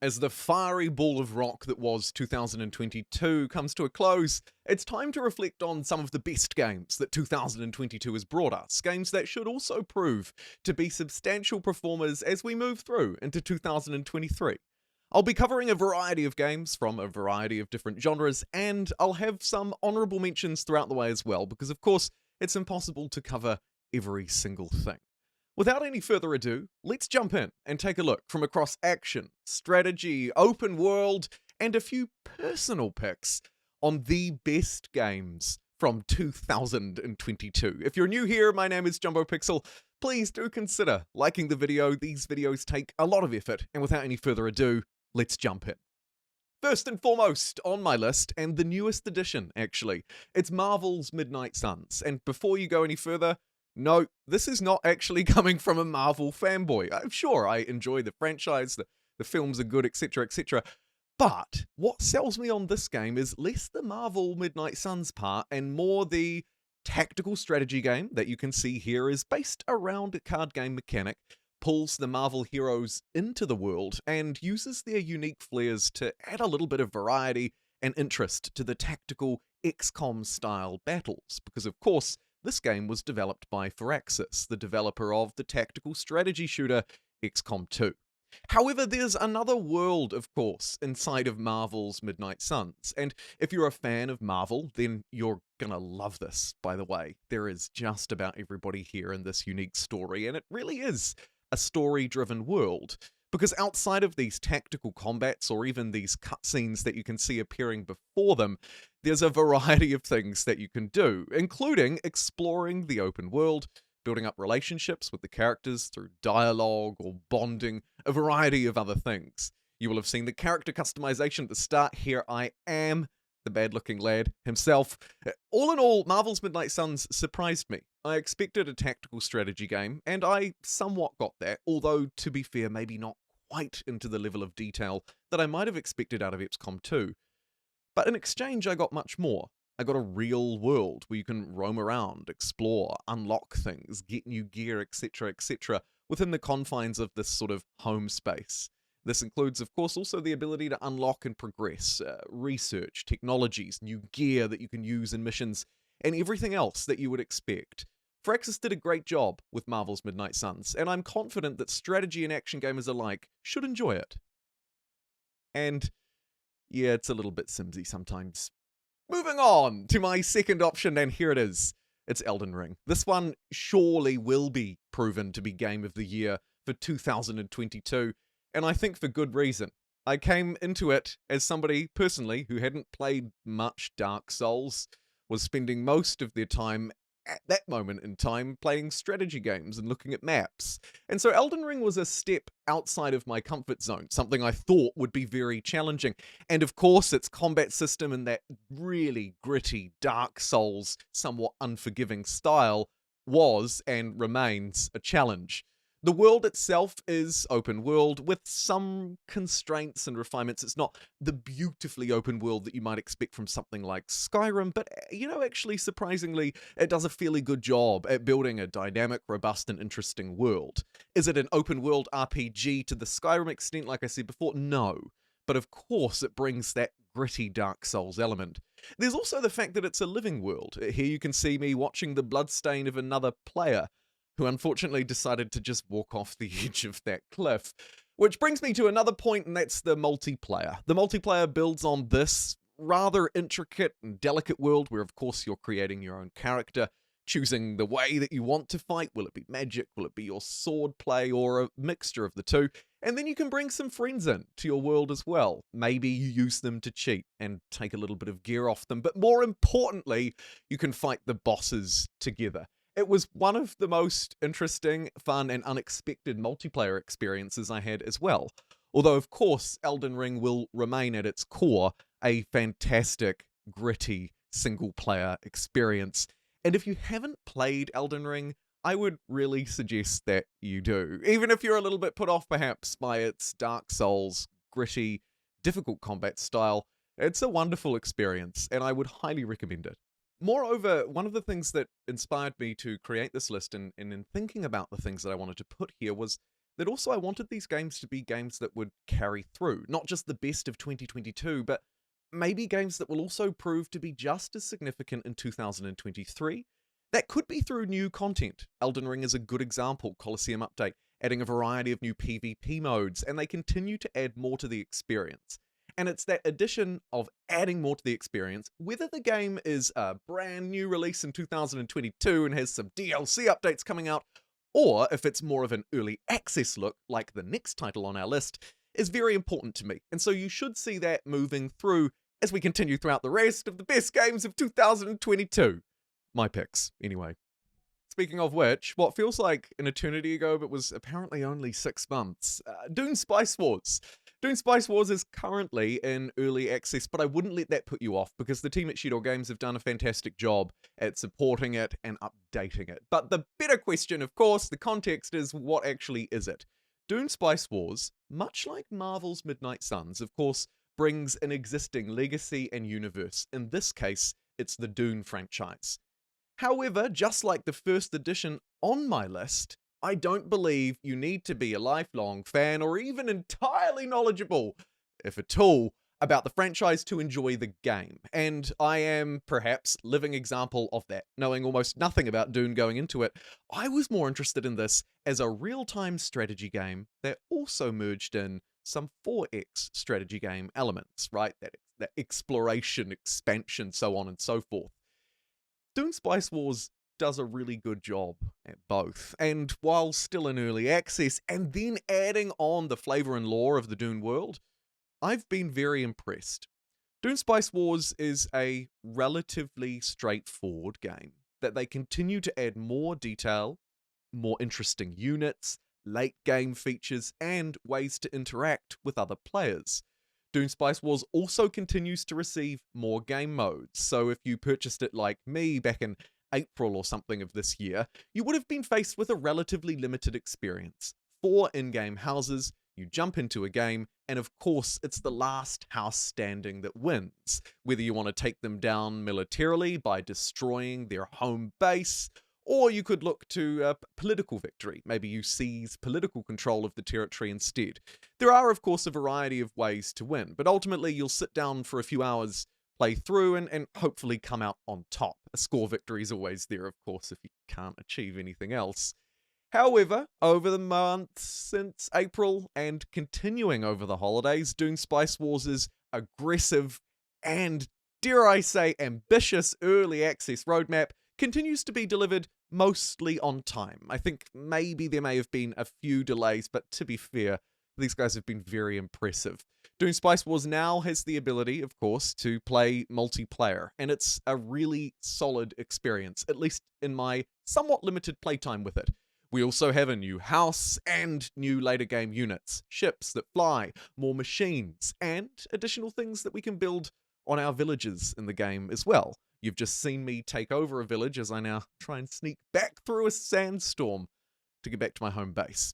As the fiery ball of rock that was 2022 comes to a close, it's time to reflect on some of the best games that 2022 has brought us, games that should also prove to be substantial performers as we move through into 2023. I'll be covering a variety of games from a variety of different genres, and I'll have some honourable mentions throughout the way as well, because of course, it's impossible to cover every single thing. Without any further ado, let's jump in and take a look from across action, strategy, open world, and a few personal picks on the best games from 2022. If you're new here, my name is JumboPixel. Please do consider liking the video. These videos take a lot of effort, and without any further ado, let's jump in. First and foremost on my list, and the newest addition actually, it's Marvel's Midnight Suns. And before you go any further, no, this is not actually coming from a Marvel fanboy. I'm sure I enjoy the franchise, the films are good, etc., etc. But what sells me on this game is less the Marvel Midnight Suns part and more the tactical strategy game that you can see here is based around a card game mechanic, pulls the Marvel heroes into the world, and uses their unique flares to add a little bit of variety and interest to the tactical XCOM-style battles. Because of course, this game was developed by Firaxis, the developer of the tactical strategy shooter XCOM 2. However, there's another world, of course, inside of Marvel's Midnight Suns, and if you're a fan of Marvel, then you're gonna love this, by the way. There is just about everybody here in this unique story, and it really is a story-driven world. Because outside of these tactical combats or even these cutscenes that you can see appearing before them, there's a variety of things that you can do, including exploring the open world, building up relationships with the characters through dialogue or bonding, a variety of other things. You will have seen the character customization at the start. Here I am, the bad-looking lad himself. All in all, Marvel's Midnight Suns surprised me. I expected a tactical strategy game, and I somewhat got that, although, to be fair, maybe not quite into the level of detail that I might have expected out of XCOM 2. But in exchange, I got much more. I got a real world where you can roam around, explore, unlock things, get new gear, etc., etc., within the confines of this sort of home space. This includes, of course, also the ability to unlock and progress, research, technologies, new gear that you can use in missions, and everything else that you would expect. Firaxis did a great job with Marvel's Midnight Suns, and I'm confident that strategy and action gamers alike should enjoy it. And yeah, it's a little bit simsy sometimes. Moving on to my second option, and here it is. It's Elden Ring. This one surely will be proven to be Game of the Year for 2022, and I think for good reason. I came into it as somebody, personally, who hadn't played much Dark Souls, was spending most of their time at that moment in time playing strategy games and looking at maps. And so Elden Ring was a step outside of my comfort zone, something I thought would be very challenging. And of course, its combat system in that really gritty Dark Souls, somewhat unforgiving style was and remains a challenge. The world itself is open world with some constraints and refinements. It's not the beautifully open world that you might expect from something like Skyrim, but, actually, surprisingly, it does a fairly good job at building a dynamic, robust, and interesting world. Is it an open world RPG to the Skyrim extent, like I said before? No. But of course, it brings that gritty Dark Souls element. There's also the fact that it's a living world. Here you can see me watching the bloodstain of another player, who unfortunately decided to just walk off the edge of that cliff. Which brings me to another point, and that's the multiplayer. The multiplayer builds on this rather intricate and delicate world where, of course, you're creating your own character, choosing the way that you want to fight. Will it be magic? Will it be your sword play? Or a mixture of the two? And then you can bring some friends in to your world as well. Maybe you use them to cheat and take a little bit of gear off them. But more importantly, you can fight the bosses together. It was one of the most interesting, fun, and unexpected multiplayer experiences I had as well. Although, of course, Elden Ring will remain at its core a fantastic, gritty, single-player experience. And if you haven't played Elden Ring, I would really suggest that you do. Even if you're a little bit put off, perhaps, by its Dark Souls, gritty, difficult combat style, it's a wonderful experience, and I would highly recommend it. Moreover, one of the things that inspired me to create this list and in thinking about the things that I wanted to put here was that also I wanted these games to be games that would carry through, not just the best of 2022, but maybe games that will also prove to be just as significant in 2023. That could be through new content. Elden Ring is a good example, Colosseum update, adding a variety of new PvP modes, and they continue to add more to the experience. And it's that addition of adding more to the experience, whether the game is a brand new release in 2022 and has some DLC updates coming out, or if it's more of an early access look, like the next title on our list, is very important to me. And so you should see that moving through as we continue throughout the rest of the best games of 2022. My picks, anyway. Speaking of which, what feels like an eternity ago but was apparently only 6 months, Dune Spice Wars. Dune Spice Wars is currently in early access, but I wouldn't let that put you off because the team at Shadow Games have done a fantastic job at supporting it and updating it. But the better question, of course, the context is, what actually is it? Dune Spice Wars, much like Marvel's Midnight Suns, of course, brings an existing legacy and universe. In this case, it's the Dune franchise. However, just like the first edition on my list, I don't believe you need to be a lifelong fan or even entirely knowledgeable, if at all, about the franchise to enjoy the game. And I am perhaps living example of that. Knowing almost nothing about Dune going into it, I was more interested in this as a real-time strategy game that also merged in some 4X strategy game elements, right? That exploration, expansion, so on and so forth. Dune Spice Wars does a really good job at both, and while still in early access, and then adding on the flavour and lore of the Dune world, I've been very impressed. Dune Spice Wars is a relatively straightforward game, that they continue to add more detail, more interesting units, late game features, and ways to interact with other players. Dune Spice Wars also continues to receive more game modes, so if you purchased it like me back in April or something of this year, you would have been faced with a relatively limited experience. 4 in-game houses, you jump into a game, and of course it's the last house standing that wins, whether you want to take them down militarily by destroying their home base, or you could look to a political victory. Maybe you seize political control of the territory instead. There are, of course, a variety of ways to win, but ultimately you'll sit down for a few hours, play through, and hopefully come out on top. A score victory is always there, of course, if you can't achieve anything else. However, over the months since April and continuing over the holidays, Dune Spice Wars' aggressive and, dare I say, ambitious early access roadmap continues to be delivered mostly on time. I think maybe there may have been a few delays, but to be fair, these guys have been very impressive. Dune Spice Wars now has the ability, of course, to play multiplayer, and it's a really solid experience, at least in my somewhat limited playtime with it. We also have a new house and new later game units, ships that fly, more machines, and additional things that we can build on our villages in the game as well. You've just seen me take over a village as I now try and sneak back through a sandstorm to get back to my home base.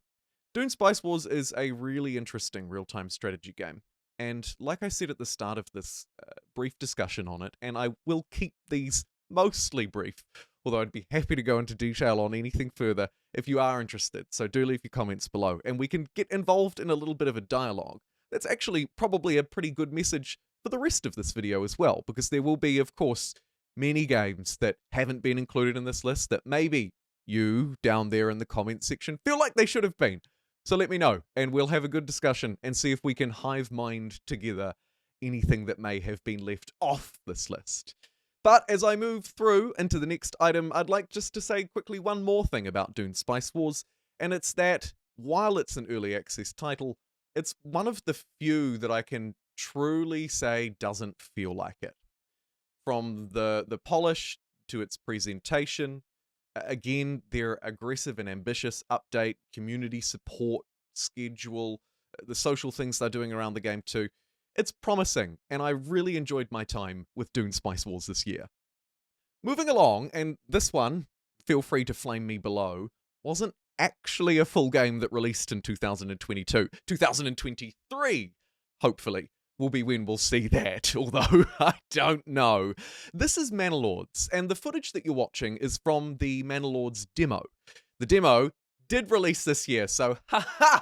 Dune Spice Wars is a really interesting real-time strategy game, and like I said at the start of this brief discussion on it, and I will keep these mostly brief, although I'd be happy to go into detail on anything further if you are interested, so do leave your comments below, and we can get involved in a little bit of a dialogue. That's actually probably a pretty good message for the rest of this video as well, because there will be, of course, many games that haven't been included in this list that maybe you down there in the comments section feel like they should have been. So let me know, and we'll have a good discussion and see if we can hive mind together anything that may have been left off this list. But as I move through into the next item, I'd like just to say quickly one more thing about Dune Spice Wars, and it's that while it's an early access title, it's one of the few that I can truly say doesn't feel like it. From the polish to its presentation, again, their aggressive and ambitious update, community support, schedule, the social things they're doing around the game too. It's promising, and I really enjoyed my time with Dune Spice Wars this year. Moving along, and this one, feel free to flame me below, wasn't actually a full game that released in 2022. 2023, hopefully, will be when we'll see that, although I don't know. This is Manor Lords, and the footage that you're watching is from the Manor Lords demo. The demo did release this year, so haha!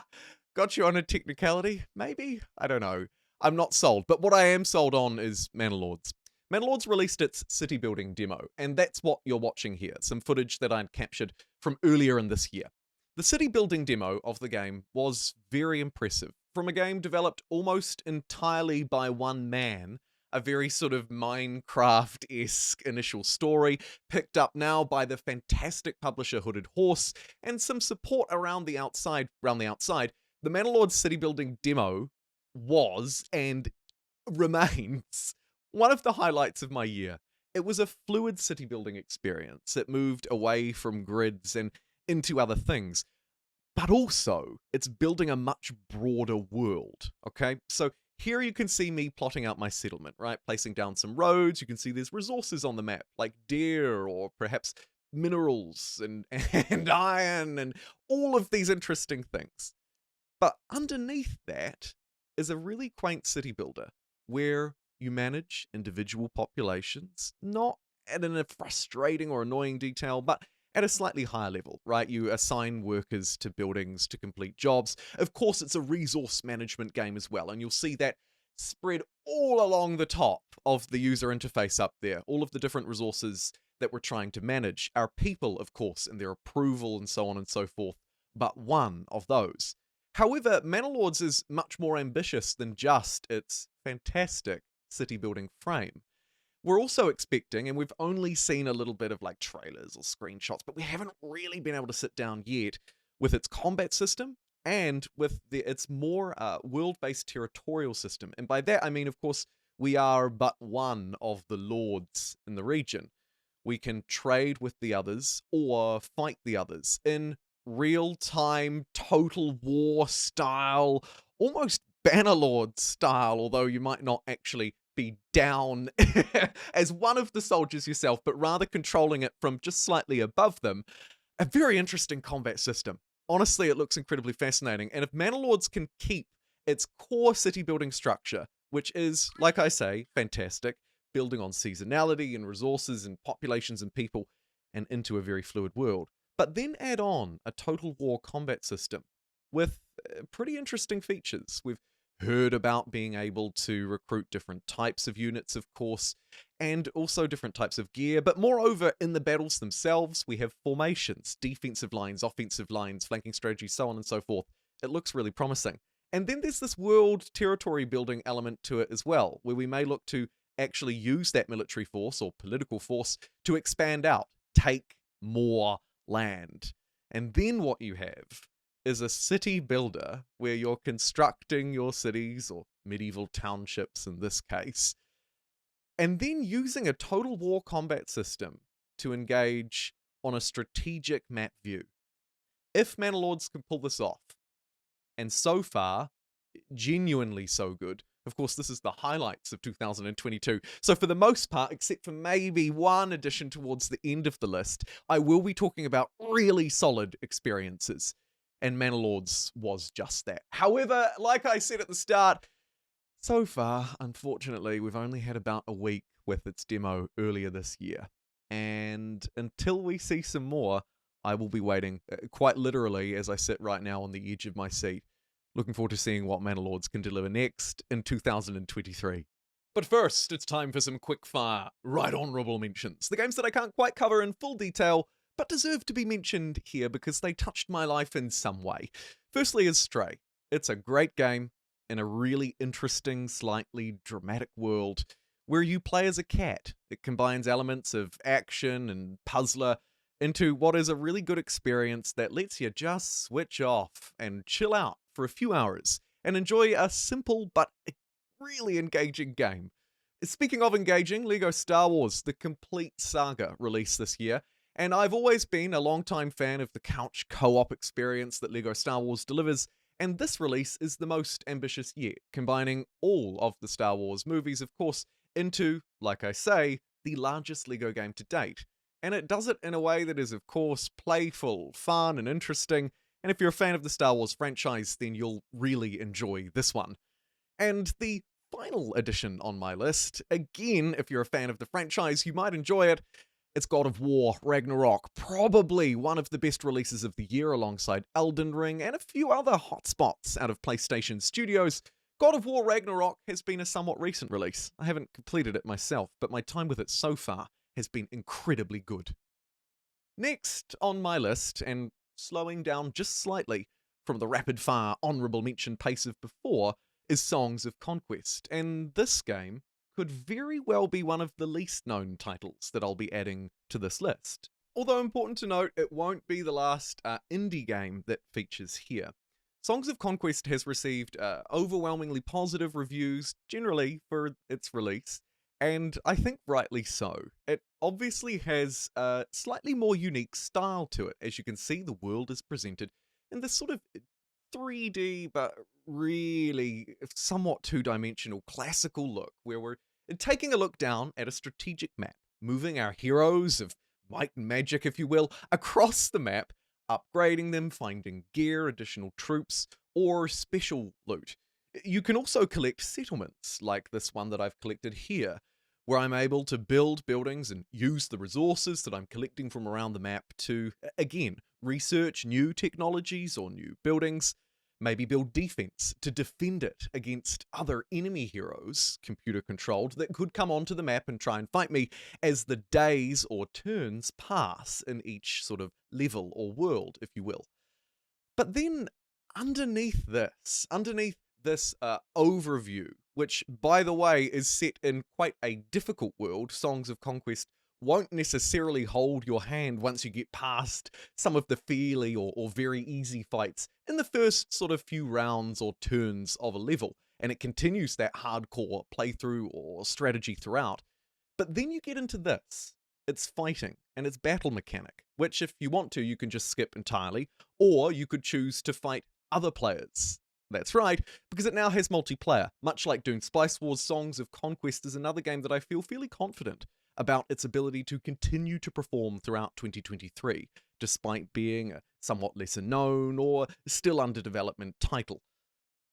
Got you on a technicality? Maybe? I don't know. I'm not sold, but what I am sold on is Manor Lords. Manor Lords released its city building demo, and that's what you're watching here, some footage that I'd captured from earlier in this year. The city building demo of the game was very impressive. From a game developed almost entirely by one man, a very sort of Minecraft-esque initial story, picked up now by the fantastic publisher Hooded Horse, and some support around the outside, the Manor Lords city building demo was, and remains, one of the highlights of my year. It was a fluid city building experience. It moved away from grids and into other things. But also, it's building a much broader world, okay? So here you can see me plotting out my settlement, right? Placing down some roads. You can see there's resources on the map, like deer or perhaps minerals and, and iron and all of these interesting things. But underneath that is a really quaint city builder where you manage individual populations, not at a frustrating or annoying detail, but at a slightly higher level, right? You assign workers to buildings to complete jobs. Of course, it's a resource management game as well, and you'll see that spread all along the top of the user interface up there. All of the different resources that we're trying to manage. Our people, of course, and their approval and so on and so forth, but one of those. However, Manor Lords is much more ambitious than just its fantastic city building frame. We're also expecting, and we've only seen a little bit of like trailers or screenshots, but we haven't really been able to sit down yet with its combat system and with its more world-based territorial system. And by that, I mean, of course, we are but one of the lords in the region. We can trade with the others or fight the others in real-time, total war style, almost Bannerlord style, although you might not actually be down as one of the soldiers yourself, but rather controlling it from just slightly above them. A very interesting combat system. Honestly, it looks incredibly fascinating, and if Manor Lords can keep its core city building structure, which is, like I say, fantastic, building on seasonality and resources and populations and people, and into a very fluid world, but then add on a total war combat system with pretty interesting features. We've heard about being able to recruit different types of units, of course, and also different types of gear, but moreover, in the battles themselves, we have formations, defensive lines, offensive lines, flanking strategies, so on and so forth. It looks really promising. And then there's this world territory building element to it as well, where we may look to actually use that military force or political force to expand out, take more land. And then what you have is a city builder where you're constructing your cities, or medieval townships in this case, and then using a total war combat system to engage on a strategic map view. If Manor Lords can pull this off, and so far, genuinely so good. Of course, this is the highlights of 2022. So for the most part, except for maybe one addition towards the end of the list, I will be talking about really solid experiences. And Manor Lords was just that. However, like I said at the start, so far, unfortunately, we've only had about a week with its demo earlier this year. And until we see some more, I will be waiting, quite literally, as I sit right now on the edge of my seat, looking forward to seeing what Manor Lords can deliver next in 2023. But first, it's time for some quick-fire, right honourable mentions. The games that I can't quite cover in full detail, but deserve to be mentioned here because they touched my life in some way. Firstly is Stray. It's a great game in a really interesting, slightly dramatic world where you play as a cat. It combines elements of action and puzzler into what is a really good experience that lets you just switch off and chill out for a few hours and enjoy a simple but really engaging game. Speaking of engaging, LEGO Star Wars: The Complete Saga released this year, and I've always been a longtime fan of the couch co-op experience that LEGO Star Wars delivers, and this release is the most ambitious yet, combining all of the Star Wars movies, of course, into, like I say, the largest LEGO game to date. And it does it in a way that is, of course, playful, fun, and interesting, and if you're a fan of the Star Wars franchise, then you'll really enjoy this one. And the final addition on my list, again, if you're a fan of the franchise, you might enjoy it. It's God of War Ragnarok, probably one of the best releases of the year alongside Elden Ring and a few other hotspots out of PlayStation Studios. God of War Ragnarok has been a somewhat recent release. I haven't completed it myself, but my time with it so far has been incredibly good. Next on my list, and slowing down just slightly from the rapid-fire honourable mention pace of before, is Songs of Conquest, and this game could very well be one of the least known titles that I'll be adding to this list. Although important to note, it won't be the last indie game that features here. Songs of Conquest has received overwhelmingly positive reviews generally for its release, and I think rightly so. It obviously has a slightly more unique style to it. As you can see, the world is presented in this sort of 3D, but really somewhat two-dimensional classical look, where we're taking a look down at a strategic map, moving our heroes of might and magic, if you will, across the map, upgrading them, finding gear, additional troops, or special loot. You can also collect settlements, like this one that I've collected here, where I'm able to build buildings and use the resources that I'm collecting from around the map to, again, research new technologies or new buildings, maybe build defense to defend it against other enemy heroes, computer-controlled, that could come onto the map and try and fight me as the days or turns pass in each sort of level or world, if you will. But then, underneath this overview, which, by the way, is set in quite a difficult world, Songs of Conquest won't necessarily hold your hand once you get past some of the fairly or very easy fights in the first sort of few rounds or turns of a level, and it continues that hardcore playthrough or strategy throughout. But then you get into this. It's fighting, and it's battle mechanic, which if you want to, you can just skip entirely, or you could choose to fight other players. That's right, because it now has multiplayer. Much like Dune Spice Wars, Songs of Conquest is another game that I feel fairly confident about its ability to continue to perform throughout 2023, despite being a somewhat lesser known or still under development title.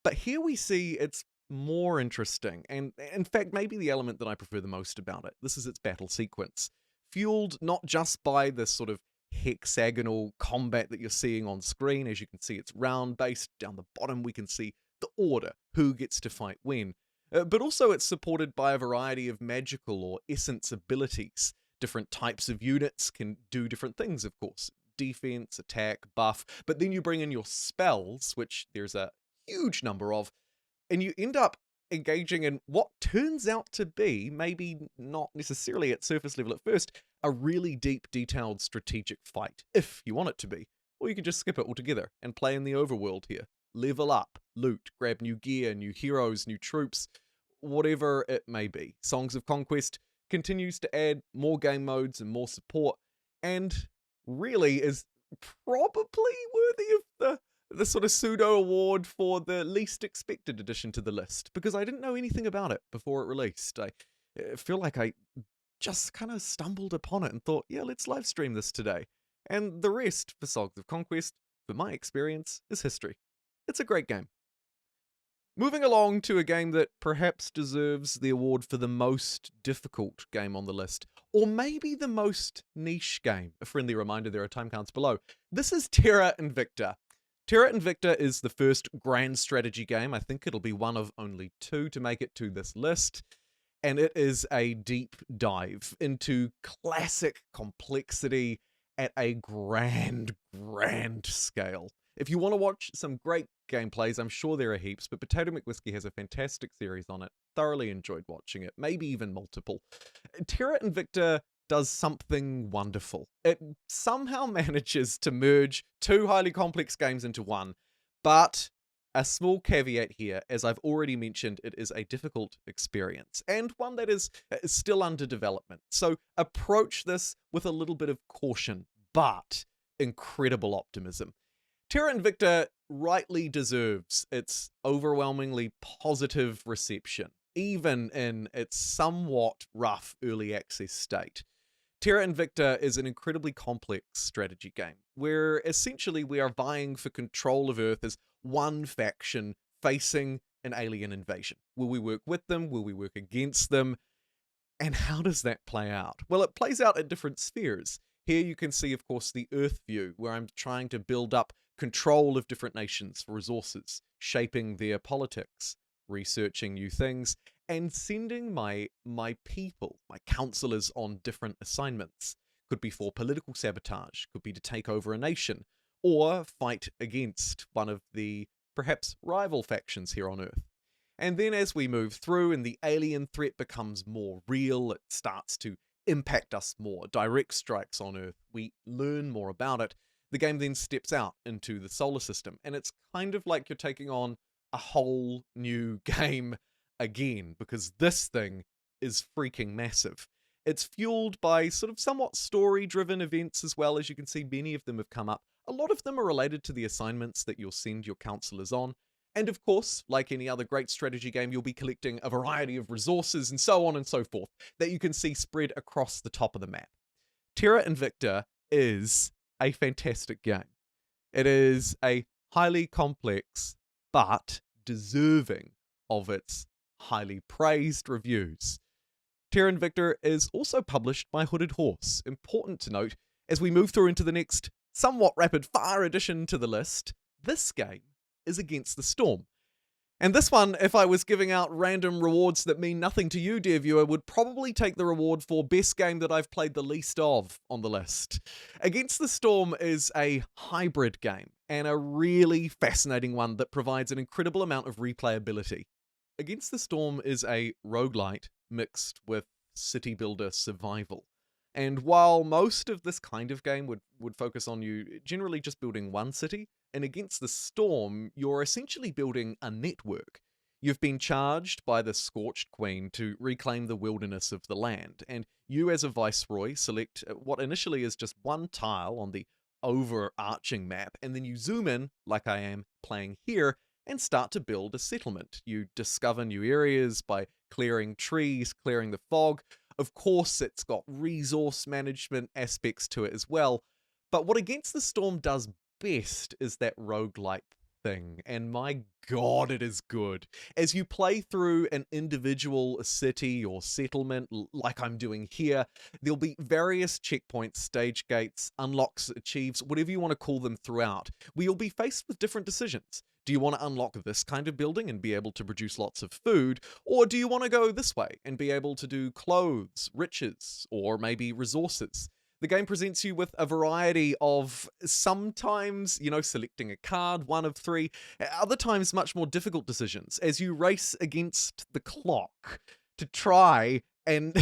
But here we see it's more interesting, and in fact maybe the element that I prefer the most about it. This is its battle sequence, fueled not just by this sort of hexagonal combat that you're seeing on screen. As you can see, it's round based. Down the bottom we can see the order, who gets to fight when. But also it's supported by a variety of magical or essence abilities. Different types of units can do different things, of course. Defense, attack, buff. But then you bring in your spells, which there's a huge number of, and you end up engaging in what turns out to be, maybe not necessarily at surface level at first, a really deep, detailed strategic fight, if you want it to be. Or you can just skip it altogether and play in the overworld here. Level up, loot, grab new gear, new heroes, new troops, whatever it may be. Songs of Conquest continues to add more game modes and more support, and really is probably worthy of the sort of pseudo award for the least expected addition to the list, because I didn't know anything about it before it released. I feel like I just kind of stumbled upon it and thought, yeah, let's live stream this today. And the rest for Songs of Conquest, for my experience, is history. It's a great game. Moving along to a game that perhaps deserves the award for the most difficult game on the list, or maybe the most niche game. A friendly reminder, there are time counts below. This is Terra Invicta. Terra Invicta is the first grand strategy game. I think it'll be one of only two to make it to this list. And it is a deep dive into classic complexity at a grand scale. If you want to watch some great gameplays, I'm sure there are heaps, but Potato McWhiskey has a fantastic series on it. Thoroughly enjoyed watching it, maybe even multiple. Terra Invicta does something wonderful. It somehow manages to merge two highly complex games into one, but a small caveat here, as I've already mentioned, it is a difficult experience, and one that is still under development. So approach this with a little bit of caution, but incredible optimism. Terra Invicta rightly deserves its overwhelmingly positive reception, even in its somewhat rough early access state. Terra Invicta is an incredibly complex strategy game, where essentially we are vying for control of Earth as one faction facing an alien invasion. Will we work with them? Will we work against them? And how does that play out? Well, it plays out at different spheres. Here you can see, of course, the Earth view, where I'm trying to build up control of different nations for resources, shaping their politics, researching new things, and sending my people, my counselors, on different assignments. Could be for political sabotage, could be to take over a nation, or fight against one of the perhaps rival factions here on Earth. And then as we move through and the alien threat becomes more real, it starts to impact us more. Direct strikes on Earth, we learn more about it. The game then steps out into the solar system, and it's kind of like you're taking on a whole new game again, because this thing is freaking massive. It's fueled by sort of somewhat story-driven events as well. As you can see, many of them have come up. A lot of them are related to the assignments that you'll send your counselors on. And of course, like any other great strategy game, you'll be collecting a variety of resources and so on and so forth that you can see spread across the top of the map. Terra Invicta is a fantastic game. It is a highly complex, but deserving of its highly praised reviews. Terra Invicta is also published by Hooded Horse. Important to note, as we move through into the next somewhat rapid-fire addition to the list, this game is Against the Storm. And this one, if I was giving out random rewards that mean nothing to you, dear viewer, would probably take the reward for best game that I've played the least of on the list. Against the Storm is a hybrid game, and a really fascinating one that provides an incredible amount of replayability. Against the Storm is a roguelite mixed with city builder survival. And while most of this kind of game would focus on you generally just building one city, in Against the Storm, you're essentially building a network. You've been charged by the Scorched Queen to reclaim the wilderness of the land, and you as a viceroy select what initially is just one tile on the overarching map, and then you zoom in, like I am playing here, and start to build a settlement. You discover new areas by clearing trees, clearing the fog. Of course, it's got resource management aspects to it as well, but what Against the Storm does best is that roguelite thing, and my god, it is good. As you play through an individual city or settlement, like I'm doing here, there'll be various checkpoints, stage gates, unlocks, achieves, whatever you want to call them throughout, where you'll be faced with different decisions. Do you want to unlock this kind of building and be able to produce lots of food? Or do you want to go this way and be able to do clothes, riches, or maybe resources? The game presents you with a variety of sometimes, selecting a card, one of three, other times much more difficult decisions as you race against the clock to try and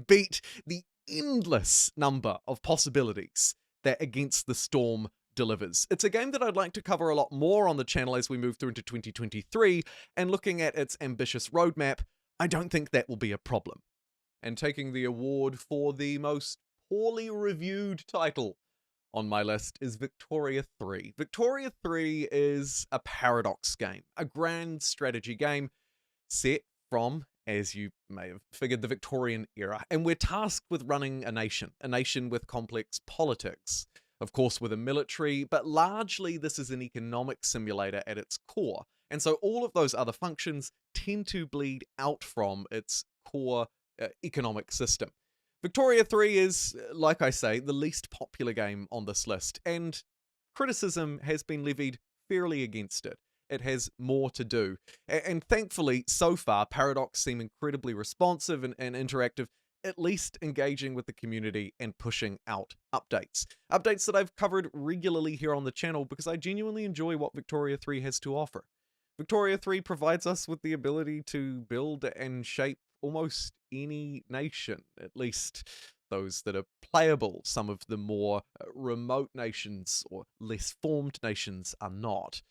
beat the endless number of possibilities that Against the Storm delivers. It's a game that I'd like to cover a lot more on the channel as we move through into 2023, and looking at its ambitious roadmap, I don't think that will be a problem. And taking the award for the most poorly reviewed title on my list is Victoria 3. Victoria 3 is a paradox game, a grand strategy game set from, as you may have figured, the Victorian era, and we're tasked with running a nation with complex politics, of course with a military, but largely this is an economic simulator at its core, and so all of those other functions tend to bleed out from its core economic system. Victoria 3 is, like I say, the least popular game on this list, and criticism has been levied fairly against it. It has more to do. And thankfully, so far, Paradox seem incredibly responsive and interactive, at least engaging with the community and pushing out updates. Updates that I've covered regularly here on the channel because I genuinely enjoy what Victoria 3 has to offer. Victoria 3 provides us with the ability to build and shape almost any nation, at least those that are playable. Some of the more remote nations or less formed nations are not.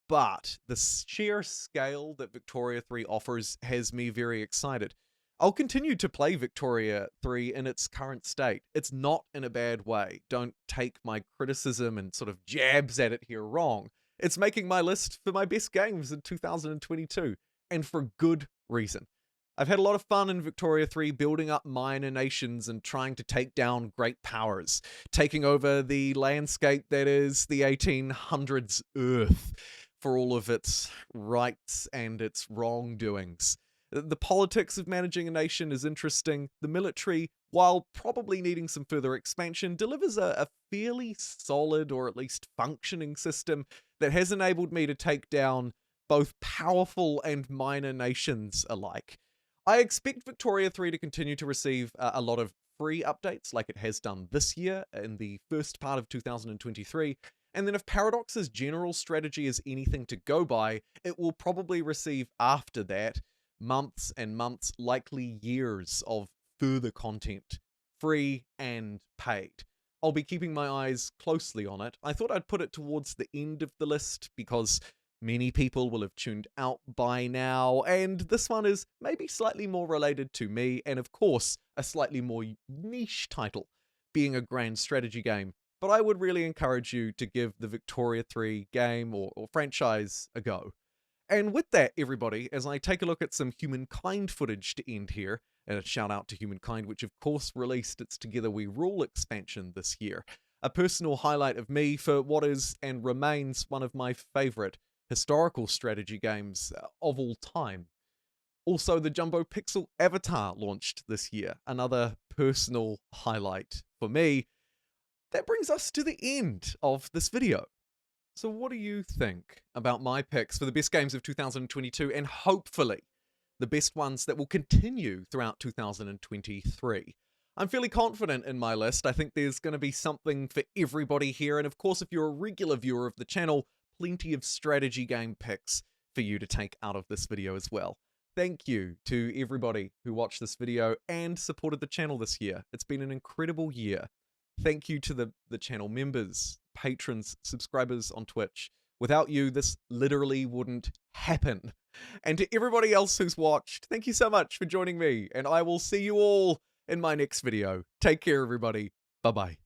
But the sheer scale that Victoria 3 offers has me very excited. I'll continue to play Victoria 3 in its current state. It's not in a bad way. Don't take my criticism and sort of jabs at it here wrong. It's making my list for my best games in 2022, and for good reason. I've had a lot of fun in Victoria 3 building up minor nations and trying to take down great powers, taking over the landscape that is the 1800s Earth for all of its rights and its wrongdoings. The politics of managing a nation is interesting. The military, while probably needing some further expansion, delivers a fairly solid or at least functioning system that has enabled me to take down both powerful and minor nations alike. I expect Victoria 3 to continue to receive a lot of free updates like it has done this year in the first part of 2023. And then if Paradox's general strategy is anything to go by, it will probably receive after that months and months, likely years of further content, free and paid. I'll be keeping my eyes closely on it. I thought I'd put it towards the end of the list because many people will have tuned out by now, and this one is maybe slightly more related to me, and of course, a slightly more niche title, being a grand strategy game. But I would really encourage you to give the Victoria 3 game or franchise a go. And with that, everybody, as I take a look at some Humankind footage to end here, and a shout out to Humankind, which of course released its Together We Rule expansion this year, a personal highlight of me for what is and remains one of my favourite historical strategy games of all time. Also, the JumboPixel Avatar launched this year, another personal highlight for me. That brings us to the end of this video. So what do you think about my picks for the best games of 2022 and hopefully the best ones that will continue throughout 2023? I'm fairly confident in my list. I think there's going to be something for everybody here. And of course, if you're a regular viewer of the channel, plenty of strategy game picks for you to take out of this video as well. Thank you to everybody who watched this video and supported the channel this year. It's been an incredible year. Thank you to the channel members, patrons, subscribers on Twitch. Without you, this literally wouldn't happen. And to everybody else who's watched, thank you so much for joining me, and I will see you all in my next video. Take care, everybody. Bye-bye.